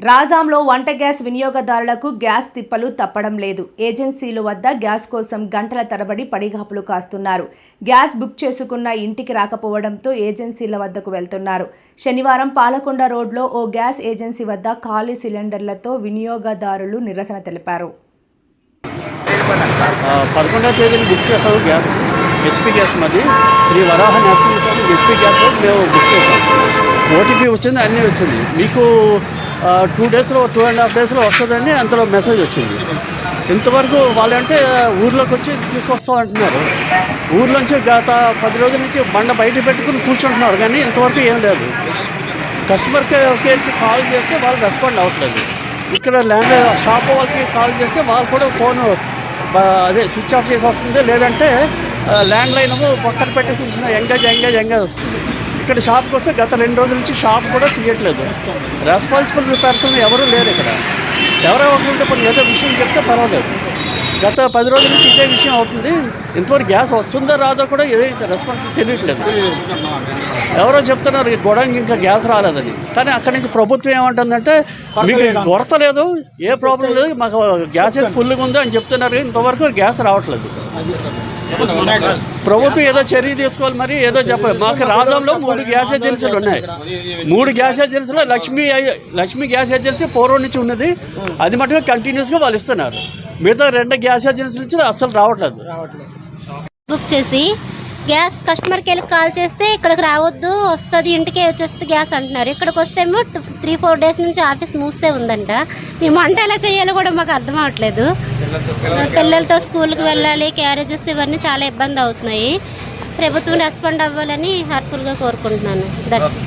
రాజాంలో వంట గ్యాస్ వినియోగదారులకు గ్యాస్ తిప్పలు తప్పడం లేదు. ఏజెన్సీల వద్ద గ్యాస్ కోసం గంటల తరబడి పడిగాపులు కాస్తున్నారు. గ్యాస్ బుక్ చేసుకున్న ఇంటికి రాకపోవడంతో ఏజెన్సీల వద్దకు వెళ్తున్నారు. శనివారం పాలకొండ రోడ్లో ఓ గ్యాస్ ఏజెన్సీ వద్ద ఖాళీ సిలిండర్లతో వినియోగదారులు నిరసన తెలిపారు. 11వ తేదీని బుక్ చేసాము గ్యాస్. హెచ్పి గ్యాస్ మాది శ్రీ వరాహ నేషనల్ హెచ్పి గ్యాస్ మేము బుక్ చేసాం. ఓటీపీ వచ్చింది, అన్నీ వచ్చింది. మీకు 2 డేస్లో 2.5 డేస్లో వస్తుందని అంతలో మెసేజ్ వచ్చింది. ఇంతవరకు వాళ్ళంటే ఊర్లోకి వచ్చి తీసుకొస్తాం అంటున్నారు. ఊర్లోంచి గత 10 రోజుల నుంచి బండ బయట పెట్టుకుని కూర్చుంటున్నారు, కానీ ఇంతవరకు ఏం లేదు. కస్టమర్ కేర్కి కాల్ చేస్తే వాళ్ళు రెస్పాండ్ అవ్వట్లేదు. ఇక్కడ ల్యాండ్ షాప్ వాళ్ళకి కాల్ చేస్తే వాళ్ళు కూడా ఫోన్ అదే స్విచ్ ఆఫ్ చేసి వస్తుంది, లేదంటే ల్యాండ్ లైన్ పక్కన పెట్టేసి ఎంగేజ్ వస్తుంది. ఇక్కడ షాప్కి వస్తే గత 2 రోజుల నుంచి షాప్ కూడా తీయట్లేదు. రెస్పాన్సిబుల్ పర్సన్ ఎవరూ లేరు ఇక్కడ. ఎవరో ఒకరుంటే కొన్ని ఏదో విషయం చెప్తే పర్వాలేదు. గత 10 రోజుల నుంచి ఇదే విషయం అవుతుంది. ఇంతవరకు గ్యాస్ వస్తుందో రాదో కూడా ఏదైతే రెస్పాన్సిబుల్ తెలియట్లేదు. ఎవరో చెప్తున్నారు గొడవకి ఇంకా గ్యాస్ రాలేదని, కానీ అక్కడి నుంచి ప్రభుత్వం ఏమంటుందంటే మీకు కొరత లేదు, ఏ ప్రాబ్లం లేదు, మాకు గ్యాస్ ఫుల్గా ఉంది అని చెప్తున్నారు. ఇంతవరకు గ్యాస్ రావట్లేదు. ప్రభుత్వం ఏదో చర్య తీసుకోవాలి, మరి ఏదో చెప్పాలి. మాకు రాజంలో 3 గ్యాస్ ఏజెన్సీలు ఉన్నాయి. 3 గ్యాస్ ఏజెన్సీలో లక్ష్మీ గ్యాస్ ఏజెన్సీ పూర్వం నుంచి ఉన్నది. అది మటుకు కంటిన్యూస్గా వాళ్ళు ఇస్తున్నారు. మిగతా 2 గ్యాస్ ఏజెన్సీ నుంచి అస్సలు రావట్లేదు. బుక్ చేసి గ్యాస్ కస్టమర్కి వెళ్ళి కాల్ చేస్తే ఇక్కడికి రావద్దు, వస్తుంది ఇంటికే వచ్చేస్తుంది గ్యాస్ అంటున్నారు. ఇక్కడికి వస్తేమో 3-4 డేస్ నుంచి ఆఫీస్ మూసే ఉందంట. మేము వంట ఎలా చేయాలో కూడా మాకు అర్థం అవ్వట్లేదు. పిల్లలతో స్కూల్కి వెళ్ళాలి, క్యారేజెస్ ఇవన్నీ చాలా ఇబ్బంది అవుతున్నాయి. ప్రభుత్వం రెస్పాండ్ అవ్వాలని హార్ట్ఫుల్గా కోరుకుంటున్నాను. దట్స్